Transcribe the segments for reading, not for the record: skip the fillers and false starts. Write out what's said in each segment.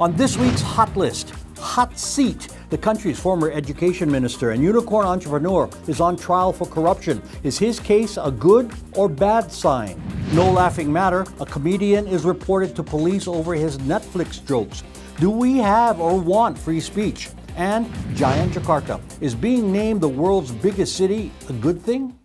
On this week's Hot List, Hot Seat, the country's former education minister and unicorn entrepreneur is on trial for corruption. Is his case a good or bad sign? No laughing matter, a comedian is reported to police over his Netflix jokes. Do we have or want free speech? And giant Jakarta, is being named the world's biggest city a good thing?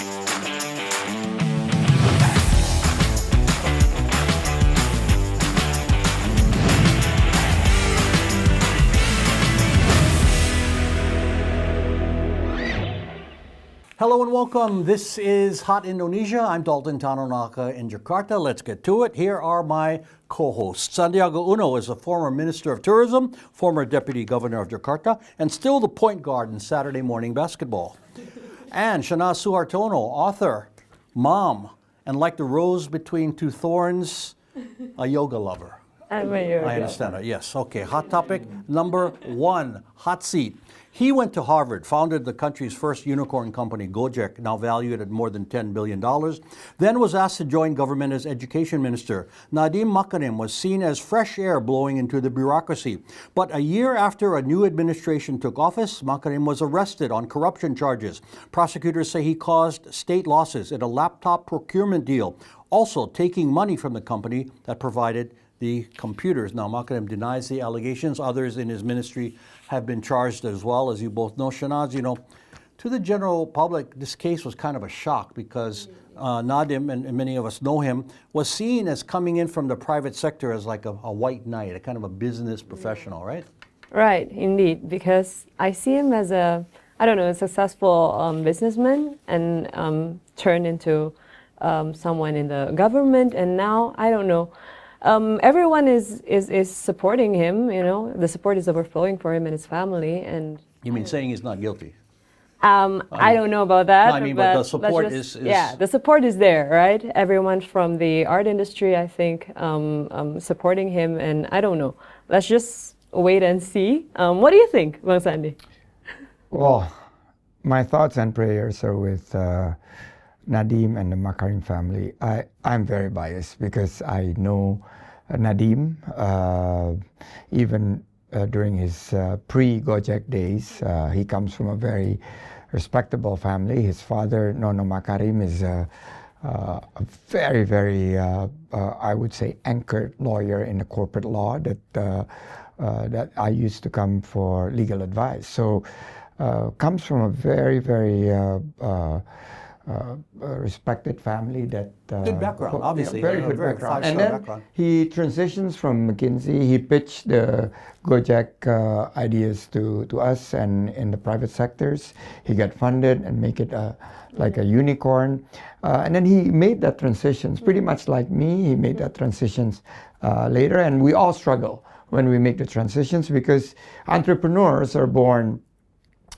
Hello and welcome. This is Hot Indonesia. I'm Dalton-Shahnaz-Sandiaga in Jakarta. Let's get to it. Here are my co-hosts. Sandiaga Uno is a former Minister of Tourism, former Deputy Governor of Jakarta, and still the point guard in Saturday morning basketball. And Shahnaz Sandiaga Uno, author, mom, and like the rose between two thorns, a yoga lover. I'm a yoga. I understand that, yes. Okay, hot topic number one, hot seat. He went to Harvard, founded the country's first unicorn company, Gojek, now valued at more than $10 billion, then was asked to join government as education minister. Nadiem was seen as fresh air blowing into the bureaucracy. But a year after a new administration took office, Makarim was arrested on corruption charges. Prosecutors say he caused state losses in a laptop procurement deal, also taking money from the company that provided the computers. Now, Makarim denies the allegations. Others in his ministry have been charged as well. As you both know, Shahnaz, to the general public, this case was kind of a shock because Nadiem, and many of us know him, was seen as coming in from the private sector as like a white knight, a kind of a business professional, right? Right, indeed, because I see him as a successful businessman and turned into someone in the government, and now, I don't know, everyone is supporting him, the support is overflowing for him and his family. And you mean saying he's not guilty? I don't know about that. No, I mean, but the support is... Yeah, the support is there, right? Everyone from the art industry, I think, supporting him, and I don't know. Let's just wait and see. What do you think, Bang Sandi? Well, my thoughts and prayers are with Nadiem and the Makarim family. I'm very biased because I know Nadiem, even during his pre-Gojek days. He comes from a very respectable family. His father, Nono Makarim, is a very, very, I would say, anchored lawyer in the corporate law that I used to come for legal advice. So comes from a very, very respected family that good background, obviously, very good background. And then background. He transitions from McKinsey. He pitched the Gojek ideas to us and in the private sectors. He got funded and make it like a unicorn. And then he made that transitions, pretty much like me. He made that transitions later, and we all struggle when we make the transitions because entrepreneurs are born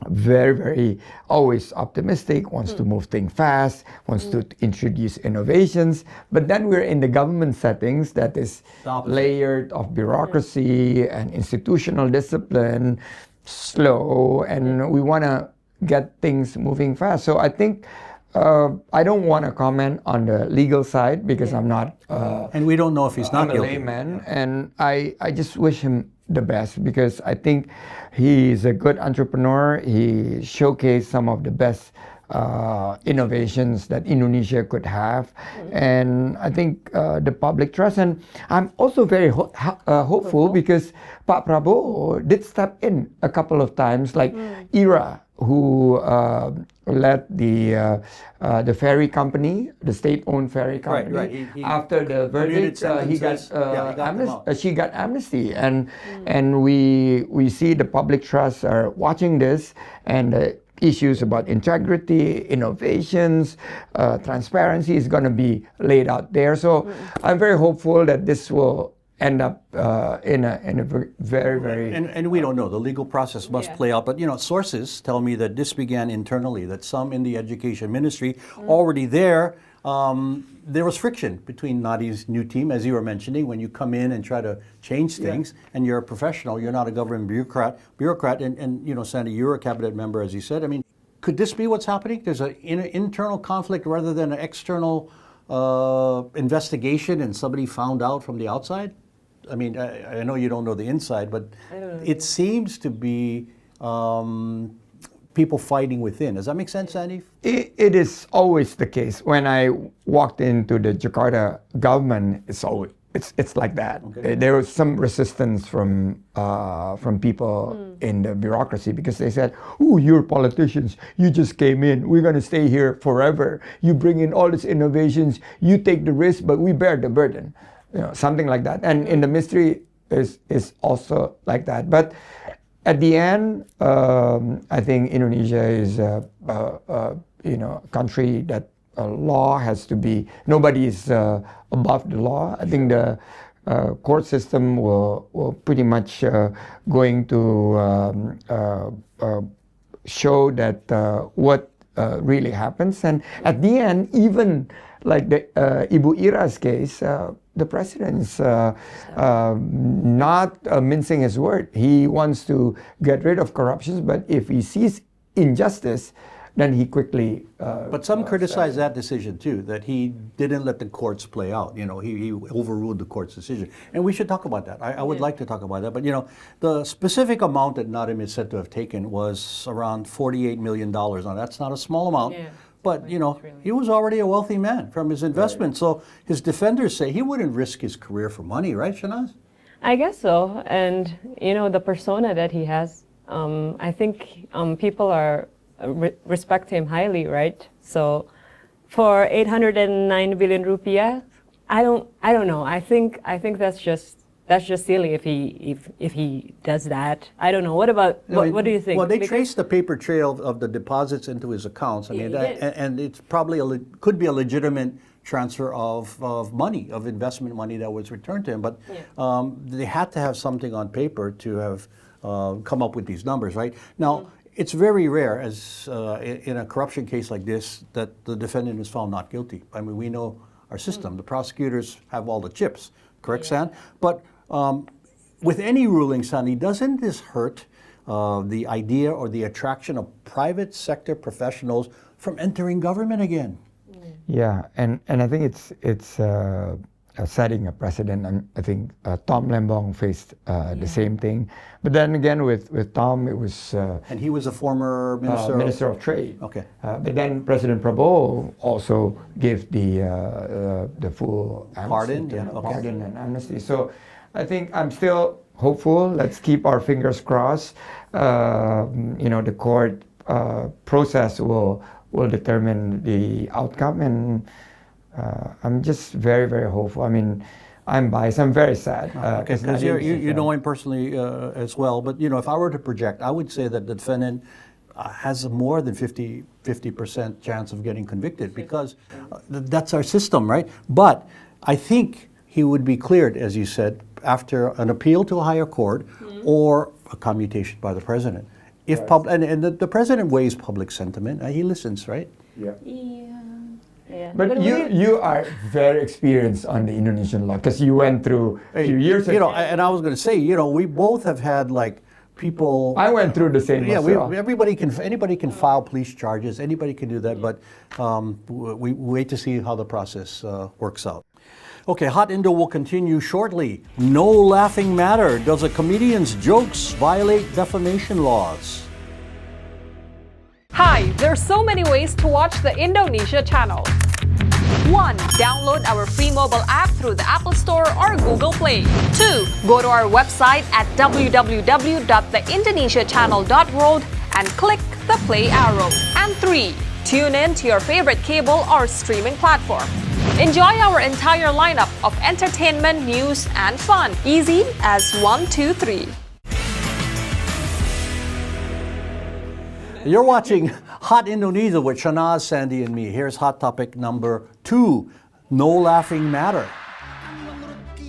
very, very always optimistic, wants to move things fast, wants to introduce innovations. But then we're in the government settings that is layered of bureaucracy and institutional discipline, slow, and we want to get things moving fast. So I think I don't want to comment on the legal side because I'm not and we don't know if he's not I'm guilty. a layman, and I just wish him the best because I think he's a good entrepreneur. He showcased some of the best innovations that Indonesia could have, and I think the public trust. And I'm also very hopeful because Pak Prabowo did step in a couple of times, like Ira, who led the ferry company, the state-owned ferry company. Right. After the verdict, she got amnesty, and we see the public trust are watching this, and issues about integrity, innovations, transparency is going to be laid out there. So I'm very hopeful that this will end up in a very, very... And we don't know. The legal process must play out. But, sources tell me that this began internally, that some in the education ministry already there was friction between Nadiem's new team, as you were mentioning, when you come in and try to change things, and you're a professional, you're not a government bureaucrat, and Sandy, you're a cabinet member, as you said. I mean, could this be what's happening? There's an internal conflict rather than an external investigation and somebody found out from the outside? I mean, I know you don't know the inside, but I don't know. it seems to be people fighting within. Does that make sense, Sandy? It is always the case. When I walked into the Jakarta government, it's like that. Okay. There was some resistance from people in the bureaucracy because they said, "Oh, you're politicians. You just came in. We're going to stay here forever. You bring in all these innovations. You take the risk, but we bear the burden." Something like that. And in the ministry is also like that. But at the end, I think Indonesia is a country that law has to be. Nobody is above the law. I think the court system will pretty much going to show that what really happens. And at the end, even like the Ibu Ira's case, the president's not mincing his word. He wants to get rid of corruption, but if he sees injustice, then he quickly. But some criticize that decision too, that he didn't let the courts play out. He overruled the court's decision. And we should talk about that. I would like to talk about that. But the specific amount that Nadiem is said to have taken was around $48 million. Now that's not a small amount. Yeah. But, he was already a wealthy man from his investment. So his defenders say he wouldn't risk his career for money, right, Shahnaz? I guess so. And, the persona that he has, I think people respect him highly, right? So for 809 billion rupiah, I don't know. I think that's just silly if he does that. I don't know. What do you think? Well, they traced the paper trail of the deposits into his accounts. I mean, and it's probably could be a legitimate transfer of money, of investment money that was returned to him. But they had to have something on paper to have come up with these numbers, right? Now, it's very rare, as in a corruption case like this, that the defendant is found not guilty. I mean, we know our system. The prosecutors have all the chips, correct, San? But with any ruling, Sandy, doesn't this hurt the idea or the attraction of private sector professionals from entering government again? Yeah, and I think it's setting a precedent. I think Tom Lembong faced the same thing. But then again, with Tom, it was... and he was a former Minister of Trade. Okay. But then President Prabowo also gave the full Pardon? amnesty, Yeah, okay. pardon and amnesty. So I think I'm still hopeful. Let's keep our fingers crossed. The court process will determine the outcome, and I'm just very, very hopeful. I mean, I'm biased. I'm very sad. Because you know him personally as well. But, if I were to project, I would say that the defendant has a more than 50% chance of getting convicted because that's our system, right? But I think he would be cleared, as you said, after an appeal to a higher court or a commutation by the president. If and the president weighs public sentiment, he listens, right? Yeah. Yeah. But you are very experienced on the Indonesian law because you went through a few years ago. And I was going to say, we both have had people. I went through the same. Yeah, anybody can file police charges. Anybody can do that, but we wait to see how the process works out. Okay, Hot Indo will continue shortly. No laughing matter. Does a comedian's jokes violate defamation laws? Hi, there's so many ways to watch the Indonesia Channel. 1. Download our free mobile app through the Apple Store or Google Play. 2. Go to our website at www.theindonesiachannel.world and click the play arrow. And 3. Tune in to your favorite cable or streaming platform. Enjoy our entire lineup of entertainment, news, and fun. Easy as 1, 2, 3. You're watching Hot Indonesia with Shahnaz, Sandy, and me. Here's hot topic number 2, no laughing matter.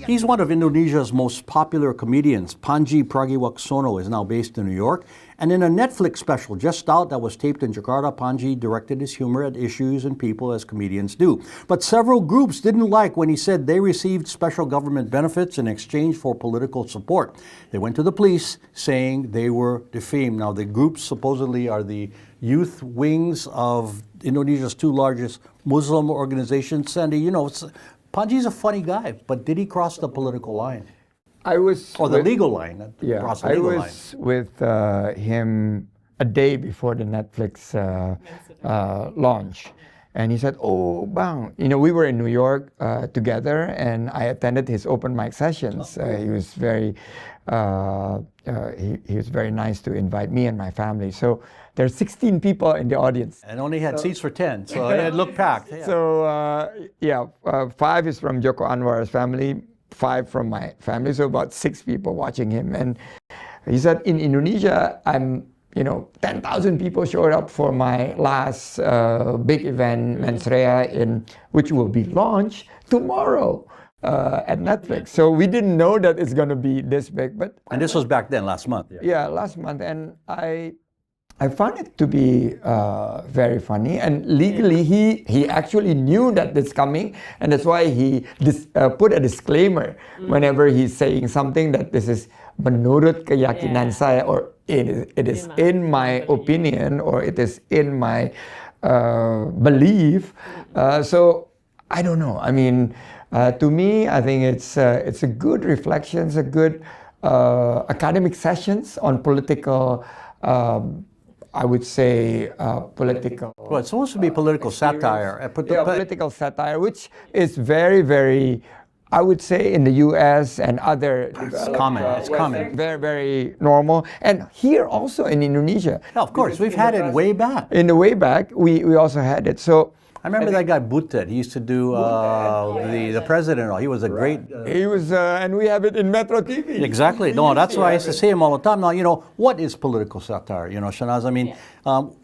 He's one of Indonesia's most popular comedians. Pandji Pragiwaksono is now based in New York. And in a Netflix special just out that was taped in Jakarta, Pandji directed his humor at issues and people as comedians do. But several groups didn't like when he said they received special government benefits in exchange for political support. They went to the police saying they were defamed. Now, the groups supposedly are the youth wings of Indonesia's 2 largest Muslim organizations. Sandy, Pandji's a funny guy, but did he cross the political line? I was Or the with- legal line, across the I legal line. was with him a day before the Netflix launch. And he said, "Oh, bang, we were in New York together, and I attended his open mic sessions. He was very, he was very nice to invite me and my family. So there's 16 people in the audience. And only had seats for 10, so it looked packed. Yeah. So 5 is from Joko Anwar's family, 5 from my family, so about 6 people watching him. And he said, in Indonesia, 10,000 people showed up for my last big event, Mensrea, which will be launched tomorrow at Netflix. So we didn't know that it's going to be this big, but And this was back then, last month. yeah, last month, and I found it to be very funny. And legally, he actually knew that it's coming, and that's why he put a disclaimer whenever he's saying something that this is menurut keyakinan saya, or it is in my opinion, or it is in my belief. So I don't know. I mean, to me, I think it's a good reflection, it's a good academic sessions on political. I would say political. Well, it's supposed to be political satire. Political satire, which is very, very, I would say, in the U.S. and other. It's common. It's common. Very, very normal. And here also in Indonesia. Yeah, of course, we've had it way back. In the way back, we also had it. So I remember that guy Butet. He used to do the president. He was a great. he was, and we have it in Metro TV. Exactly. No, that's why I used to say him all the time. Now, what is political satire? Shahnaz, I mean,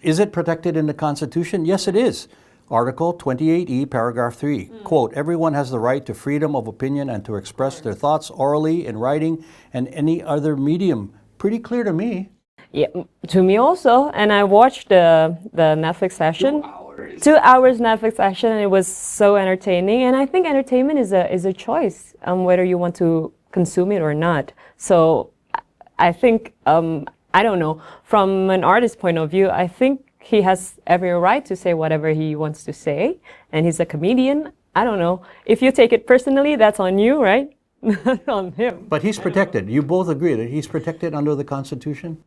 is it protected in the Constitution? Yes, it is. Article 28E, paragraph 3. Quote, everyone has the right to freedom of opinion and to express their thoughts orally, in writing, and any other medium. Pretty clear to me. Yeah, to me also. And I watched the Netflix session. 2 hours Netflix session, and it was so entertaining. And I think entertainment is a choice, whether you want to consume it or not. So I think, I don't know, from an artist's point of view, I think he has every right to say whatever he wants to say. And he's a comedian. I don't know. If you take it personally, that's on you, right? Not on him. But he's protected. You both agree that he's protected under the Constitution?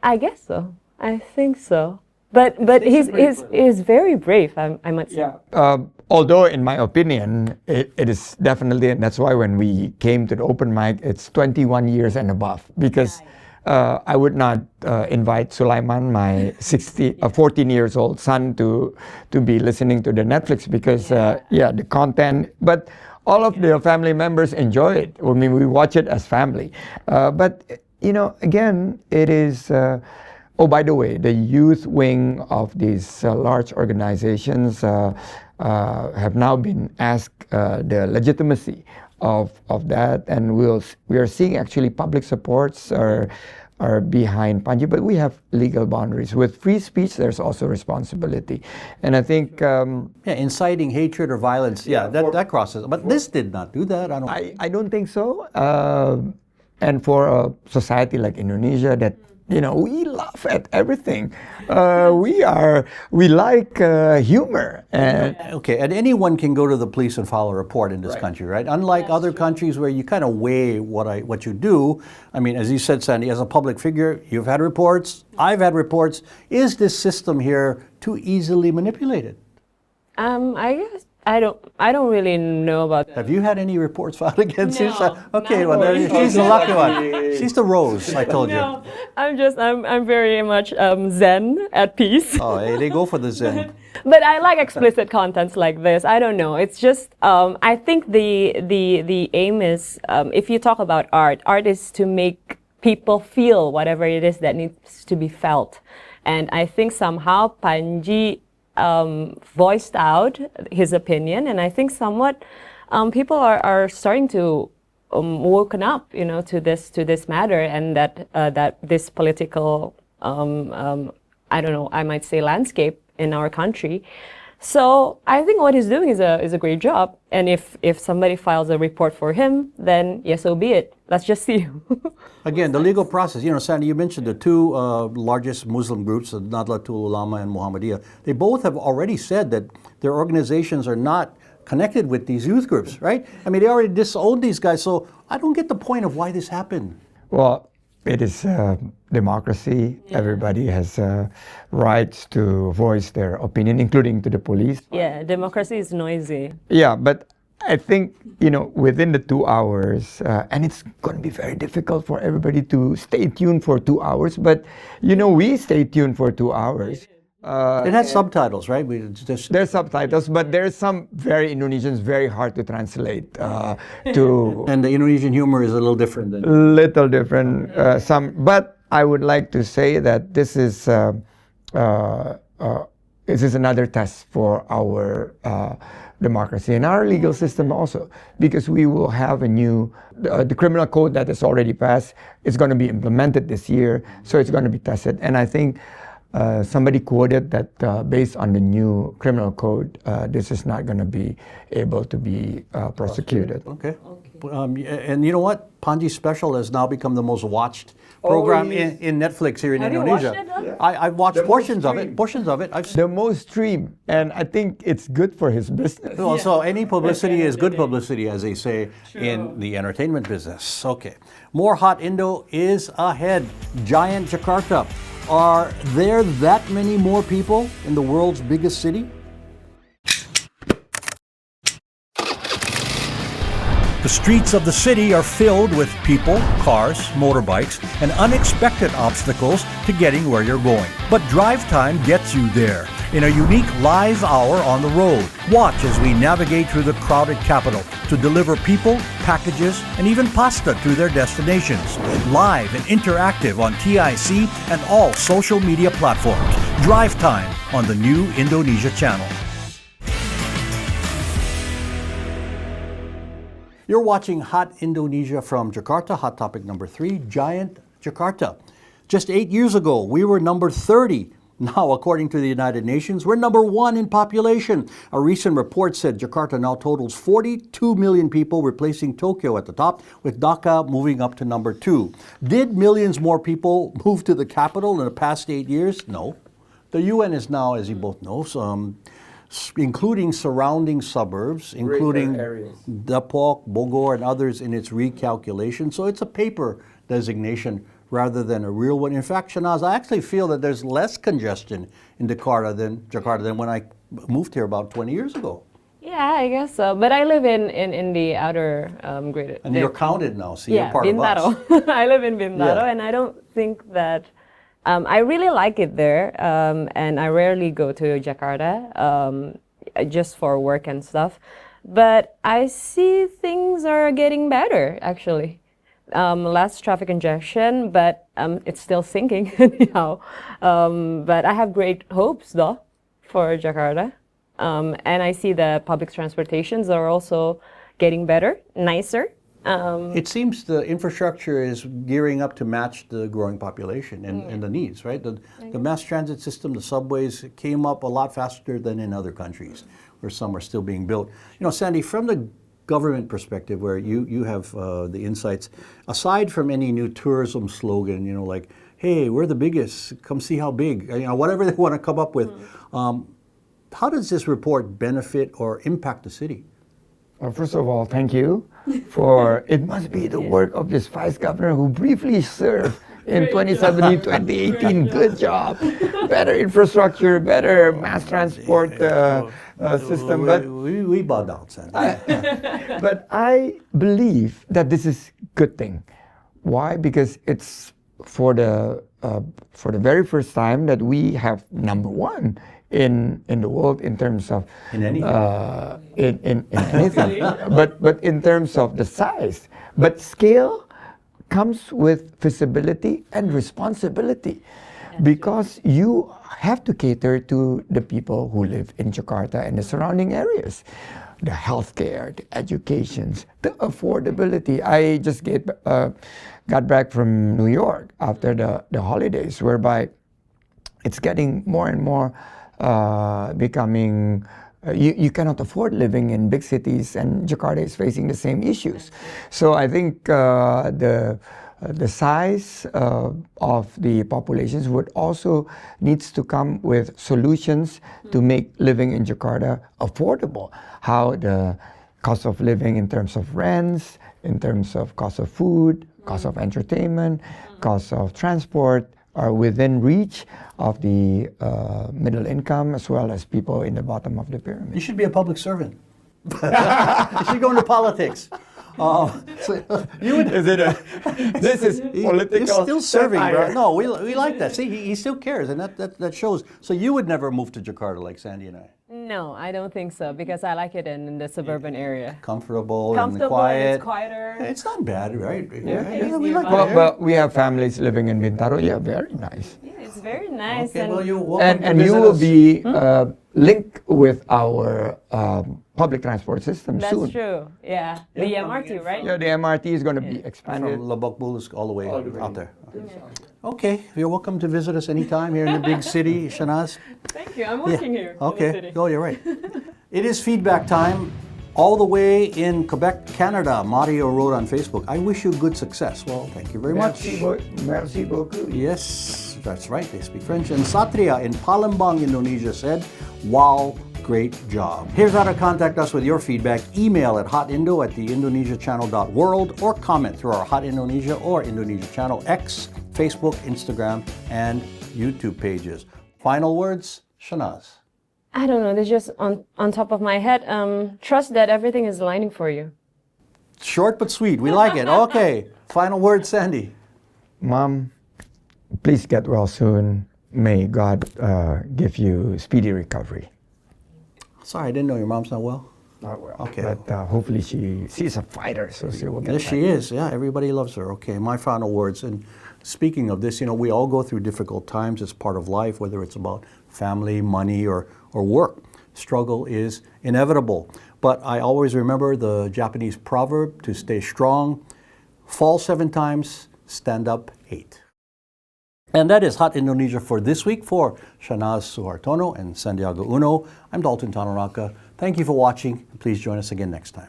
I guess so. I think so. But he's very brave, I must say. Yeah. Although, in my opinion, it is definitely, and that's why when we came to the open mic, it's 21 years and above. Because I would not invite Sulaiman, my 14 years old son, to be listening to the Netflix because, the content. But all of the family members enjoy it. I mean, we watch it as family. But, again, it is. Oh, by the way, the youth wing of these large organizations have now been asked the legitimacy of that, and we are seeing actually public supports are behind Pandji, but we have legal boundaries. With free speech, there's also responsibility, and I think inciting hatred or violence. That crosses. But this did not do that. I don't think so. And for a society like Indonesia that. We laugh at everything. We like humor. And anyone can go to the police and file a report in this country, right? Unlike other countries where you kind of weigh what you do. I mean, as you said, Sandy, as a public figure, you've had reports. I've had reports. Is this system here too easily manipulated? I guess I don't really know about that. Have you had any reports filed against you? Okay, not well, really. she's the lucky one. She's the rose, I told you. No, I'm very much zen, at peace. Oh, hey, they go for the zen. But I like explicit contents like this. I don't know. It's just I think the aim is if you talk about art is to make people feel whatever it is that needs to be felt, and I think somehow Pandji voiced out his opinion, and I think somewhat people are starting to woken up, to this matter, and that this political I don't know, I might say landscape in our country. So I think what he's doing is a great job, and if somebody files a report for him, then yes, so be it. Let's just see. Again, the legal process. Sandy, you mentioned the two largest Muslim groups, Nahdlatul Ulama and Muhammadiyah. They both have already said that their organizations are not connected with these youth groups, right? I mean, they already disowned these guys, so I don't get the point of why this happened. Well, it is democracy. Everybody has rights to voice their opinion, including to the police. Yeah, democracy is noisy. Yeah, but I think, within the 2 hours, and it's going to be very difficult for everybody to stay tuned for 2 hours, but, we stay tuned for 2 hours. It has subtitles, right? There's subtitles, but there's some very Indonesians very hard to translate to And the Indonesian humor is a little different than... little different. But I would like to say that this is another test for our democracy and our legal system also, because we will have a new, the criminal code that is already passed is going to be implemented this year, so it's going to be tested. And I think somebody quoted that based on the new criminal code, this is not going to be able to be prosecuted. Okay. And you know what? Pandji Special has now become the most watched program in Netflix here in Indonesia. I've watched portions of it. The most streamed, and I think it's good for his business. Well, so any publicity is good publicity, as they say in the entertainment business. Okay. More Hot Indo is ahead. Giant Jakarta. Are there that many more people in the world's biggest city? The streets of the city are filled with people, cars, motorbikes, and unexpected obstacles to getting where you're going. But Drive Time gets you there in a unique live hour on the road. Watch as we navigate through the crowded capital to deliver people, packages, and even pasta to their destinations. Live and interactive on TIC and all social media platforms. Drive Time on the new Indonesia Channel. You're watching Hot Indonesia from Jakarta. Hot topic number 3, Giant Jakarta. Just 8 years ago, we were number 30. Now, according to the United Nations, we're number 1 in population. A recent report said Jakarta now totals 42 million people, replacing Tokyo at the top, with Dhaka moving up to number 2. Did millions more people move to the capital in the past 8 years? No. The UN is now, as you both know, including surrounding suburbs, including Depok, Bogor, and others in its recalculation. So it's a paper designation rather than a real one. In fact, Shahnaz, I actually feel that there's less congestion in Jakarta than when I moved here about 20 years ago. Yeah, I guess so. But I live in the outer greater. And you're counted now, so you're part Bintaro. of us. I live in Bintaro, Yeah. and I don't think that I really like it there, and I rarely go to Jakarta just for work and stuff. But I see things are getting better, actually. Less traffic congestion, but it's still sinking anyhow. But I have great hopes, though, for Jakarta. And I see the public transportations are also getting better, nicer. It seems the infrastructure is gearing up to match the growing population and the needs, right? The mass transit system, the subways came up a lot faster than in other countries where some are still being built. You know, Sandy, from the government perspective where you have the insights, aside from any new tourism slogan, you know, like, hey, we're the biggest, come see how big, you know, whatever they want to come up with, how does this report benefit or impact the city? First of all, thank you for, it must be the work of this vice governor who briefly served in 2017, 2018. Good job. Better infrastructure, better mass transport system. But we bow down, Sandy. but I believe that this is a good thing. Why? Because it's for the very first time that we have number 1 in the world in terms of in anything, in anything, but in terms of the size. But scale comes with visibility and responsibility, because you have to cater to the people who live in Jakarta and the surrounding areas. The healthcare, the educations, the affordability. I just got back from New York after the holidays, whereby it's getting more and more becoming, you cannot afford living in big cities, and Jakarta is facing the same issues. So I think the the size of the populations would also needs to come with solutions to make living in Jakarta affordable. How the cost of living in terms of rents, in terms of cost of food, cost of entertainment, cost of transport are within reach of the middle income as well as people in the bottom of the pyramid. You should be a public servant. You should go into politics. You would. Is it this is political? He's still serving, bro. satire. No, we like that. See, he still cares, and that shows. So you would never move to Jakarta like Sandy and I. No, I don't think so because I like it in the suburban area. Comfortable and Comfortable, quiet. it's quieter. It's not bad, right? it's we like nearby. that. Well, we have families living in Bintaro. Yeah, very nice. Yeah, it's very nice. Okay, and well, you're welcome And to you visit will us. be linked with our public transport system that's soon. true. Yeah, the MRT, right? Yeah, the MRT is going to be expanded. From Lubbock Bulus all the way out there. Okay, you're welcome to visit us anytime here in the big city, Shahnaz. Thank you. I'm working here. Okay. In the city. Oh, you're right. It is feedback time. All the way in Quebec, Canada, Mario wrote on Facebook, I wish you good success. Well, thank you very much. Merci beaucoup. Yes, that's right. They speak French. And Satria in Palembang, Indonesia said, wow, great job. Here's how to contact us with your feedback. Email at hotIndo@theindonesiachannel.world or comment through our Hot Indonesia or Indonesia Channel X, Facebook, Instagram, and YouTube pages. Final words, Shahnaz. I don't know. This just on top of my head. Trust that everything is aligning for you. Short but sweet. We like it. Okay. Final word, Sandy. Mom, please get well soon. May God give you speedy recovery. Sorry, I didn't know your mom's not well. Not well. Okay. But hopefully she's a fighter, so she will get Yes, she is. Yeah, everybody loves her. Okay, my final words. And speaking of this, we all go through difficult times. It's part of life, whether it's about family, money, or work. Struggle is inevitable. But I always remember the Japanese proverb to stay strong, fall 7 times, stand up 8. And that is Hot Indonesia for this week. For Shahnaz Suhartono and Sandiaga Uno, I'm Dalton-Shahnaz-Sandiaga. Thank you for watching. Please join us again next time.